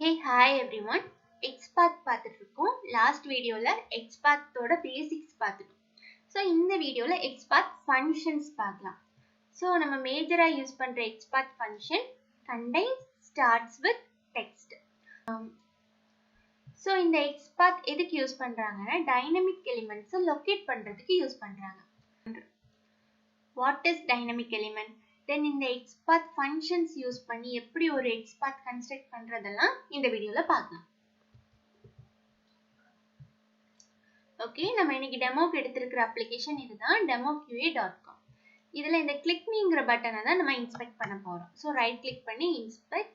Hey, hi everyone. Xpath பார்த்துட்டு last videoல Xpath-ஓட basics பார்த்துட்டோம். So இந்த videoல Xpath Functions பார்க்கலாம். So நம்ம major-ஆ யூஸ் பண்ற Xpath function contains starts with text. So இந்த Xpath எதுக்கு யூஸ் பண்றாங்கன்னா dynamic elements locate பண்றதுக்கு யூஸ் பண்றாங்க. What is dynamic element? Then இந்த Xpath functions யூஸ் பண்ணி எப்படி ஒரு Xpath construct பண்றதெல்லாம் இந்த வீடியோல பார்க்கலாம். ஓகே, நம்ம இன்னைக்கு டெமோக்கு எடுத்திருக்கிற அப்ளிகேஷன் இதுதான் demoqa.com. இதுல இந்த click meங்கிற பட்டனை தான் நம்ம இன்ஸ்பெக்ட் பண்ண போறோம். ஸோ ரைட் கிளிக் பண்ணி இன்ஸ்பெக்ட்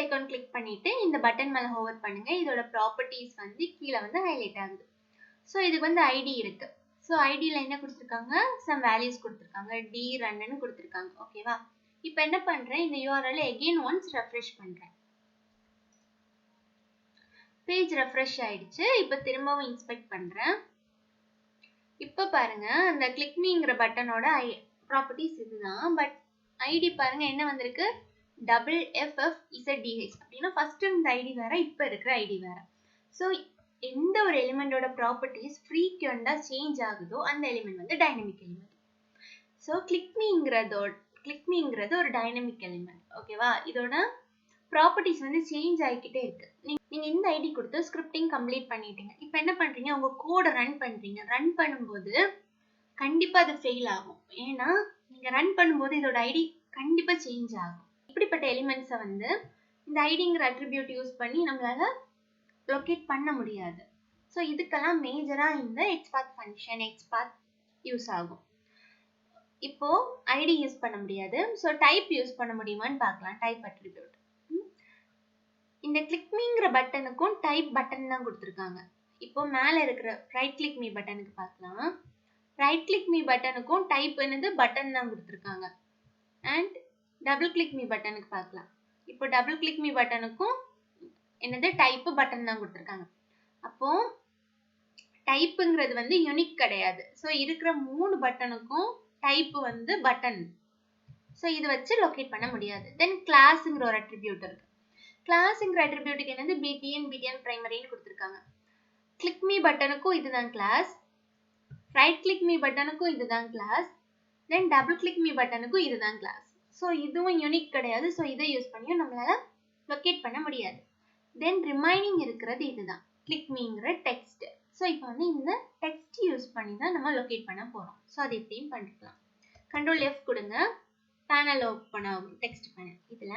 ஐகான் கிளிக் பண்ணிட்டு இந்த பட்டன் மேல ஹோவர் பண்ணுங்க. இதோட ப்ராப்பர்ட்டிஸ் வந்து கீழே வந்து ஹைலைட் ஆகுது. ஸோ இதுக்கு வந்து ஐடி இருக்கு. ஸோ ஐடியில் என்ன கொடுத்துருக்காங்க, சம் வேல்யூஸ் கொடுத்துருக்காங்க, டி ரன்னு கொடுத்துருக்காங்க. ஓகேவா, இப்போ என்ன பண்ணுறேன், இந்த யூஆர்எல் எகெயின் ஒன்ஸ் ரெஃப்ரெஷ் பண்ணுறேன். பேஜ் ரெஃப்ரெஷ் ஆயிடுச்சு. இப்போ திரும்பவும் இன்ஸ்பெக்ட் பண்ணுறேன். இப்போ பாருங்க, அந்த கிளிக் மீங்கிற பட்டனோட ப்ராப்பர்ட்டிஸ் இதுதான். பட் ஐடி பாருங்க என்ன வந்திருக்கு, FFZDH அப்படின்னா ஃபர்ஸ்ட் இந்த ஐடி வேற, இப்போ இருக்கிற ஐடி வேற. ஸோ எந்த ஒரு எலிமெண்டோட ப்ராப்பர்ட்டிஸ் ஃப்ரீக்வெண்டா சேஞ்ச் ஆகுதோ அந்த எலிமெண்ட் வந்து டைனமிக் எலிமெண்ட். ஸோ கிளிக் மீங்கிறது ஒரு டைனமிக் எலிமெண்ட். ஓகேவா, இதோட ப்ராப்பர்ட்டிஸ் வந்து சேஞ்ச் ஆகிக்கிட்டே இருக்கு. நீங்க இந்த ஐடி கொடுத்து ஸ்கிரிப்டிங் கம்ப்ளீட் பண்ணிட்டீங்க. இப்போ என்ன பண்றீங்க, உங்க கோடை ரன் பண்றீங்க. ரன் பண்ணும்போது கண்டிப்பா அது ஃபெயில் ஆகும். ஏன்னா நீங்க ரன் பண்ணும்போது இதோட ஐடி கண்டிப்பா சேஞ்ச் ஆகும். இப்படிப்பட்ட எலிமெண்ட்ஸை வந்து இந்த ஐடிங்கிற அட்ரிபியூட் யூஸ் பண்ணி நம்மளால லொகேட் பண்ண முடியாது. ஸோ இதுக்கெல்லாம் மேஜரா இந்த Xpath ஃபங்க்ஷன் Xpath யூஸ் ஆகும். இப்போ ஐடி யூஸ் பண்ண முடியாது. ஸோ டைப் யூஸ் பண்ண முடியுமான்னு பார்க்கலாம். Type attribute. இந்த கிளிக் மீங்கிற பட்டனுக்கும் டைப் பட்டன் தான் கொடுத்துருக்காங்க. இப்போ மேல இருக்கிற ரைட் கிளிக் மீ பட்டனுக்கு பார்க்கலாம். ரைட் கிளிக் மீ பட்டனுக்கும் டைப் என்னது பட்டன் தான் கொடுத்துருக்காங்க. அண்ட் டபுள் கிளிக் மீ பட்டனுக்கு பார்க்கலாம். இப்போ டபுள் கிளிக் மீ பட்டனுக்கும் என்னது டைப் பட்டன் தான் கொடுத்துருக்காங்க. அப்போ டைப்புங்கிறது வந்து யூனிக் கிடையாது. ஸோ இருக்கிற 3 பட்டனுக்கும் டைப் வந்து பட்டன். ஸோ இது வச்சு லொகேட் பண்ண முடியாது. தென் கிளாஸ்ங்கிற ஒரு அட்ரிபியூட் இருக்கு. கிளாஸ்ங்கிற அட்ரிபியூட்டுக்கு என்னது பிடிஎன் பிரைமரின்னு கொடுத்துருக்காங்க. கிளிக் மீ பட்டனுக்கும் இதுதான் கிளாஸ், ரைட் கிளிக் மீ பட்டனுக்கும் இதுதான் கிளாஸ், தென் டபுள் கிளிக் மீ பட்டனுக்கும் இதுதான் கிளாஸ். ஸோ இதுவும் யூனிக் கிடையாது. ஸோ இதை யூஸ் பண்ணியும் நம்மளால லொகேட் பண்ண முடியாது. தென் ரிமைனிங் இருக்கிறது இதுதான் கிளிக் மீங்கிற டெக்ஸ்ட். ஸோ இப்போ வந்து இந்த டெக்ஸ்ட் யூஸ் பண்ணி தான் நம்ம லொகேட் பண்ண போறோம். ஸோ அது எப்படின்னு பண்ணிக்கலாம். கண்ட்ரோல் F கொடுங்க, பேனல் ஓப்பன் ஆகும். Text panel. இதுல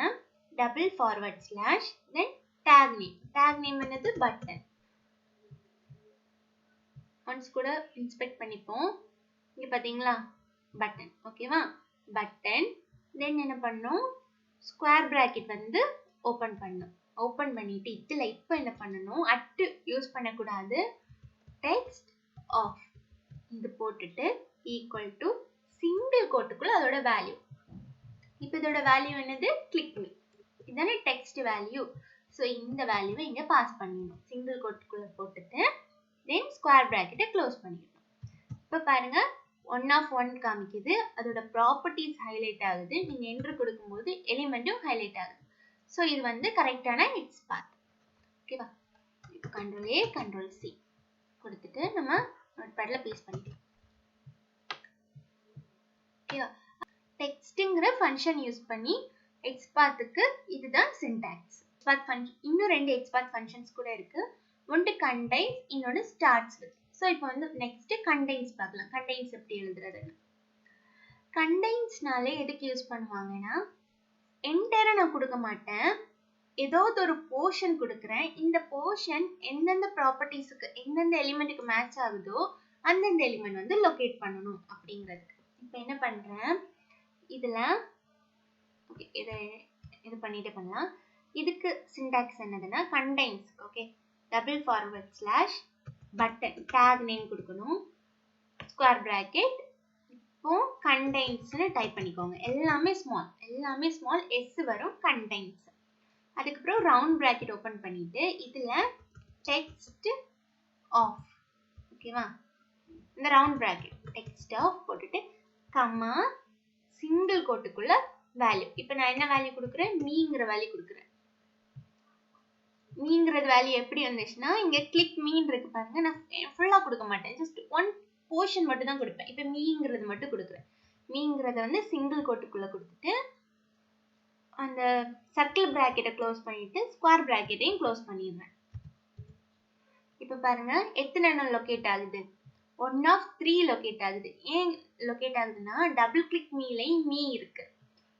// தென் டேக் நேம் என்னது பட்டன். ஒன்ஸ் கூட இன்ஸ்பெக்ட் பண்ணிப்போம். இங்க பாத்தீங்களா பட்டன். ஓகேவா, பட்டன். தென் என்ன பண்ணும், ஸ்கொயர் பிராக்கெட் வந்து ஓபன் பண்ணும். ஓபன் பண்ணிட்டு இதுல இப்போ என்ன பண்ணணும், அட் யூஸ் பண்ணக்கூடாது, டெக்ஸ்ட் ஆஃப் இது போட்டுட்டு ஈக்குவல் டு சிங்கிள் கோட்டுக்குள்ள அதோட வேல்யூ. இப்போ இதோட வேல்யூ என்னது, கிளிக் மீ. இதானே டெக்ஸ்ட் வேல்யூ. ஸோ இந்த வேல்யூவை இங்க பாஸ் பண்ணிடணும். சிங்கிள் கோட்டுக்குள்ள போட்டுட்டு தென் ஸ்கொயர் பிராக்கெட்டை க்ளோஸ் பண்ணிடணும். இப்போ பாருங்க 1 காமிக்குது. அதோட ப்ராப்பர்ட்டிஸ் ஹைலைட் ஆகுது. நீங்க என்டர் கொடுக்கும்போது எலிமெண்ட்டும் ஹைலைட் ஆகுது. ஸோ இது வந்து கரெக்டான Xpath. ஓகேவா, இப்போ கண்ட்ரோல் A கண்ட்ரோல் C கொடுத்துட்டு நம்ம நோட்பேட்ல பேஸ்ட் பண்ணிக்கலாம். ஓகேவா, டெக்ஸ்ட்ங்கிற ஃபங்க்ஷன் யூஸ் பண்ணி Xpathக்கு இதுதான் சின்டாக்ஸ். Xpath ஃபங்க்ஷன் இன்னும் 2 Xpath ஃபங்க்ஷன்ஸ் கூட இருக்கு. ஒன்று contains, இன்னொன்று starts with. ஸோ இப்போ வந்து நெக்ஸ்ட் contains பார்க்கலாம். contains எப்படி எழுதுறதுன்னு. contains-னாலே எதுக்கு யூஸ் பண்ணுவாங்கன்னா, என்டையரா நான் கொடுக்க மாட்டேன், ஏதாவது ஒரு போர்ஷன் கொடுக்குறேன். இந்த போர்ஷன் எந்தெந்த ப்ராப்பர்ட்டிஸுக்கு எந்தெந்த எலிமெண்ட்டுக்கு மேட்ச் ஆகுதோ அந்தந்த எலிமெண்ட் வந்து லொகேட் பண்ணணும் அப்படிங்கிறதுக்கு. இப்போ என்ன பண்றேன், இதுல ஓகே இது பண்ணிட்டே பண்ணலாம். இதுக்கு சின்டாக்ஸ் என்னதுன்னா contains. Okay, // button take name கொடுக்கணும், ஸ்கொயர் பிராக்கெட். இப்போ contains-னு டைப் பண்ணிக்கோங்க. எல்லாமே ஸ்மால் S வரும் contains. அதுக்கப்புறம் ரவுண்ட் பிராக்கெட் ஓபன் பண்ணிட்டு இதுல டெக்ஸ்ட் ஆஃப். ஓகேவா, இந்த ரவுண்ட் பிராக்கெட் டெக்ஸ்ட் ஆஃப் போட்டுட்டு கமா சிங்கிள் கோட்டுக்குள்ள வேல்யூ. இப்போ நான் என்ன வேல்யூ கொடுக்குறேன்? மீங்கிற வேல்யூ கொடுக்குறேன். மீங்கிறது வேல்யூ எப்படி வந்துச்சுன்னா, இங்க கிளிக் மீன் இருக்கு பாருங்க. நான் ஃபுல்லா கொடுக்க மாட்டேன், ஜஸ்ட் ஒன் போர்ஷன் மட்டும் தான் கொடுப்பேன். இப்போ மீங்கிறது மட்டும் கொடுக்குறேன். மீங்கிறத வந்து சிங்கிள் கோட்டுக்குள்ள கொடுத்துட்டு அந்த சர்க்கிள் பிராக்கெட்டை க்ளோஸ் பண்ணிட்டு ஸ்கொயர் பிராக்கெட்டையும் க்ளோஸ் பண்ணிடுறேன். இப்போ பாருங்க எத்தனை எண்ணம் லொகேட் ஆகுது? 1 of 3 லொகேட் ஆகுது. ஏன் லொகேட் ஆகுதுன்னா, டபுள் கிளிக் மீலையும் மீ இருக்கு,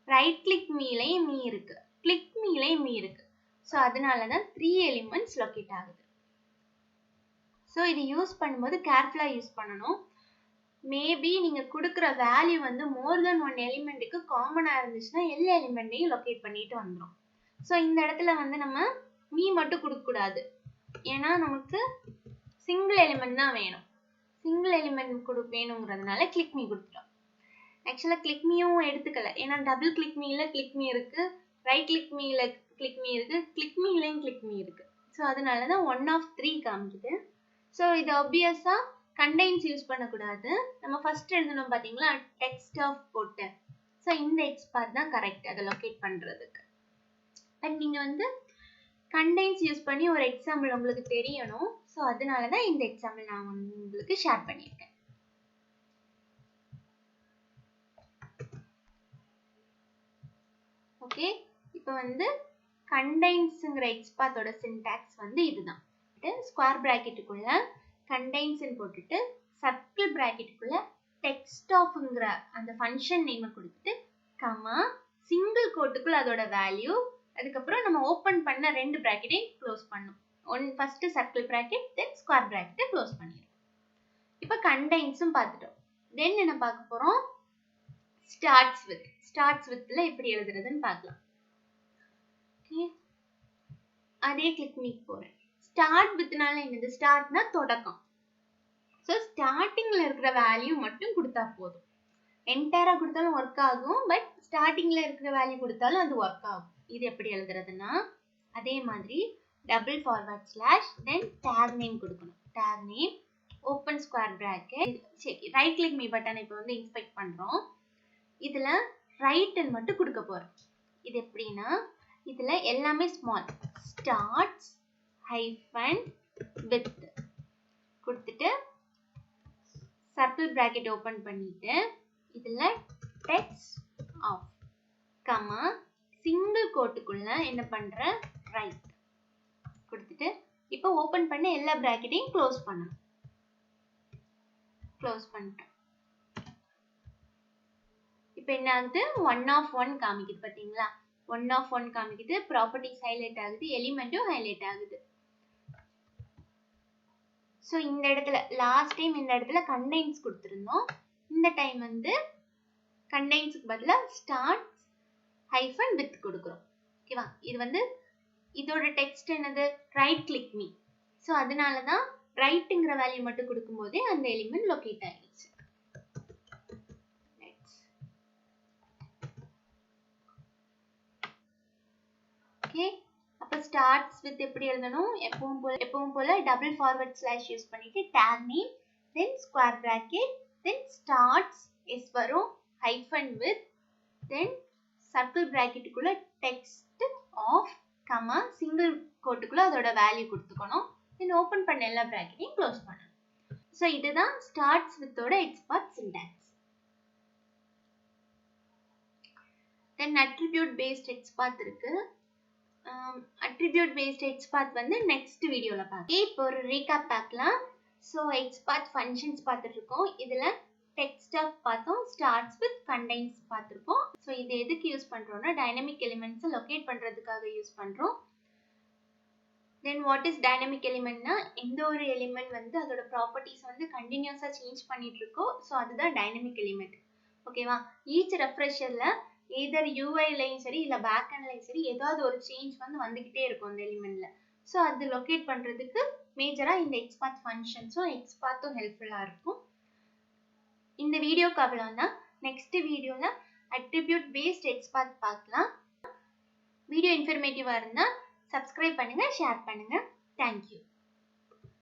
ரைட் கிளிக் மீலையும் மீ இருக்கு, கிளிக் மீலையும் மீ இருக்கு. ஸோ அதனால தான் 3 எலிமெண்ட்ஸ் லொகேட் ஆகுது. ஸோ இது யூஸ் பண்ணும்போது கேர்ஃபுல்லாக யூஸ் பண்ணணும். மேபி நீங்கள் கொடுக்குற வேல்யூ வந்து மோர் தென் 1 எலிமெண்ட்டுக்கு காமனாக இருந்துச்சுன்னா எல்லா எலிமெண்ட்டையும் லொகேட் பண்ணிட்டு வந்துடும். ஸோ இந்த இடத்துல வந்து நம்ம மீ மட்டும் கொடுக்கக்கூடாது, ஏன்னா நமக்கு சிங்கிள் எலிமெண்ட் தான் வேணும். சிங்கிள் எலிமெண்ட் வேணுங்கிறதுனால கிளிக் மீ கொடுத்துட்டோம். ஆக்சுவலாக கிளிக் மீயும் எடுத்துக்கல, ஏன்னா டபுள் கிளிக் மீல கிளிக் மீ இருக்கு, ரைட் கிளிக் மீல கிளிக் மீ இருக்கு, கிளிக் மீலையும் கிளிக் மீ இருக்கு. ஸோ அதனால தான் 1 of 3 காமிக்குது. ஸோ இது ஆப்வியஸா கண்டெய்ன்ஸ் யூஸ் பண்ணக்கூடாது. நம்ம ஃபர்ஸ்ட் எழுதணும் பார்த்தீங்களா, டெக்ஸ்ட் ஆஃப் போட்டு. ஸோ இந்த எக்ஸ்பாத் தான் கரெக்ட் அதை லொகேட் பண்ணுறதுக்கு. அண்ட் நீங்கள் வந்து கண்டெய்ன்ஸ் யூஸ் பண்ணி ஒரு எக்ஸாம்பிள் உங்களுக்கு தெரியணும். ஸோ அதனால தான் இந்த எக்ஸாம்பிள் நான் உங்களுக்கு ஷேர் பண்ணியிருக்கேன். ஓகே, இப்போ வந்து கண்டெய்ன்ஸ்ங்கிற எக்ஸ்பாத்தோட சின்டாக்ஸ் வந்து இதுதான். ஸ்கொயர் பிராக்கெட்டுக்குள்ள கண்டெய்ன்ஸ் போட்டுட்டு சர்க்கிள் பிராக்கெட்டுக்குள்ள டெக்ஸ்ட் ஆஃப்ங்கிற அந்த ஃபங்க்ஷன் நேமை கொடுத்துட்டு கமா சிங்கிள் கோட்டுக்குள்ள அதோட வேல்யூ, அதுக்கப்புறம் நம்ம ஓப்பன் பண்ண 2 பிராக்கெட்டையும் க்ளோஸ் பண்ணும். First circle bracket, then square பிராக்கெட்டை க்ளோஸ் பண்ணிடும். இப்போ கண்டெய்ன்ஸும் பார்த்துட்டோம். தென் என்ன பார்க்க போறோம்? Starts with. ஸ்டார்ட்ஸ் வித்ல எப்படி எழுதுறதுன்னு பார்க்கலாம். ஓகே, அதே கிளிக் மீ போறேன். ஸ்டார்ட் வித்னால என்னது? ஸ்டார்ட்னா தொடக்கம். ஸோ ஸ்டார்டிங்ல இருக்கிற வேல்யூ மட்டும் கொடுத்தா போதும். என்டையரா கொடுத்தாலும் ஒர்க் ஆகும், பட் ஸ்டார்டிங்ல இருக்கிற வேல்யூ கொடுத்தாலும் அது ஒர்க் ஆகும். இது எப்படி எழுதுறதுன்னா, அதே மாதிரி double forward slash then tag name கொடுக்கணும். Tag name open square bracket. சரி, ரைட் கிளிக் மீ பட்டன் இப்போ வந்து இன்ஸ்பெக்ட் பண்றோம். இதுல ரைட்னு மட்டும் கொடுக்க போறோம். இது எப்படின்னா, இதுல எல்லாமே ஸ்மால், ஸ்டார்ட்ஸ் ஹைஃபன் வித் கொடுத்துட்டு சர்க்கிள் பிராக்கெட் ஓபன் பண்ணிட்டு இதுல டெக்ஸ்ட் ஆஃப் கமா சிங்கிள் கோட்டுக்குள்ள என்ன பண்ற? ரைட் கொடுத்துட்டு இப்போ ஓபன் பண்ண எல்லா பிராக்கெட்டையும் க்ளோஸ் பண்ணணும். க்ளோஸ் பண்ணிட்டோம். இப்போ என்ன ஆகுது? 1 of 1 காமிக்குது பாத்தீங்களா? 1 of 1 காமிக்குது, ப்ராப்பர்ட்டிஸ் ஹைலைட் ஆகுது, எலிமெண்ட்டும் ஹைலைட் ஆகுது. ஸோ இந்த இடத்துல லாஸ்ட் டைம் இந்த இடத்துல கண்டெய்ன்ஸ் கொடுத்துருந்தோம். இந்த டைம் வந்து கண்டெய்ன்ஸுக்கு பதிலாக ஸ்டார்ட் ஹைஃபன் வித் கொடுக்குறோம். ஓகேவா? இது வந்து இதோட டெக்ஸ்ட் என்னது? Right click me. ஸோ அதனால தான் ரைட்டுங்கிற வேல்யூ மட்டும் கொடுக்கும்போதே அந்த எலிமெண்ட் லொகேட் ஆகிடுச்சு. ஓகே, அப்போ ஸ்டார்ட்ஸ் வித் எப்படி எழுதணும்? எப்பவும் போல டபுள் ஃபார்வர்ட் ஸ்லாஷ் யூஸ் பண்ணிட்டு tag name then square bracket then starts S வரும் ஹைஃபன் வித் தென் சர்க்கிள் பிராக்கெட்டுக்குள்ள டெக்ஸ்ட் ஆஃப் கமா சிங்கிள் கோட்டுக்குள்ள அதோட வேல்யூ கொடுத்துக்கணும். தென் ஓப்பன் பண்ண எல்லா பிராக்கெட்டையும் க்ளோஸ் பண்ணணும். ஸோ இதுதான் ஸ்டார்ட்ஸ் வித்தோட XPath syntax. Then attribute based XPath இருக்கு. அட்ரிபியூட் பேஸ்ட் எக்ஸ்பாத் வந்து நெக்ஸ்ட் வீடியோல பார்க்கலாம். இப்போ ஒரு ரீகேப் பார்க்கலாம். ஸோ எக்ஸ்பாத் ஃபங்க்ஷன்ஸ் பார்த்துட்டு இருக்கோம். இதுல டெக்ஸ்ட் ஆஃப் பார்த்தோம், ஸ்டார்ட்ஸ் வித் கண்டெய்ன்ஸ் பார்த்துருக்கோம். ஸோ இது எதுக்கு யூஸ் பண்றோம்னா, டைனமிக் எலிமெண்ட்ஸை லொகேட் பண்றதுக்காக யூஸ் பண்றோம். தென் வாட் இஸ் டைனமிக் எலிமெண்ட்னா, எந்த ஒரு எலிமெண்ட் வந்து அதோட ப்ராப்பர்ட்டிஸ் வந்து கண்டினியூஸா சேஞ்ச் பண்ணிட்டு இருக்கோ, ஸோ அதுதான் டைனமிக் எலிமெண்ட். ஓகேவா? ஈச் ரெஃப்ரெஷர்ல எதர் யூஐலையும் சரி இல்லை பேக் எண்ட்லையும் சரி ஏதாவது ஒரு சேஞ்ச் வந்து வந்துகிட்டே இருக்கும் அந்த எலிமெண்ட்ல. ஸோ அது லொகேட் பண்றதுக்கு மேஜரா இந்த எக்ஸ்பாத் ஃபங்க்ஷன்ஸும் எக்ஸ்பாத்தும் ஹெல்ப்ஃபுல்லா இருக்கும். இந்த வீடியோக்கு அவ்வளவுதான். நெக்ஸ்ட் வீடியோல அட்ரிபியூட் பேஸ்ட் எக்ஸ்பாத் பார்க்கலாம். வீடியோ இன்ஃபர்மேட்டிவா இருந்தா சப்ஸ்கிரைப் பண்ணுங்க, ஷேர் பண்ணுங்க. தேங்க்யூ.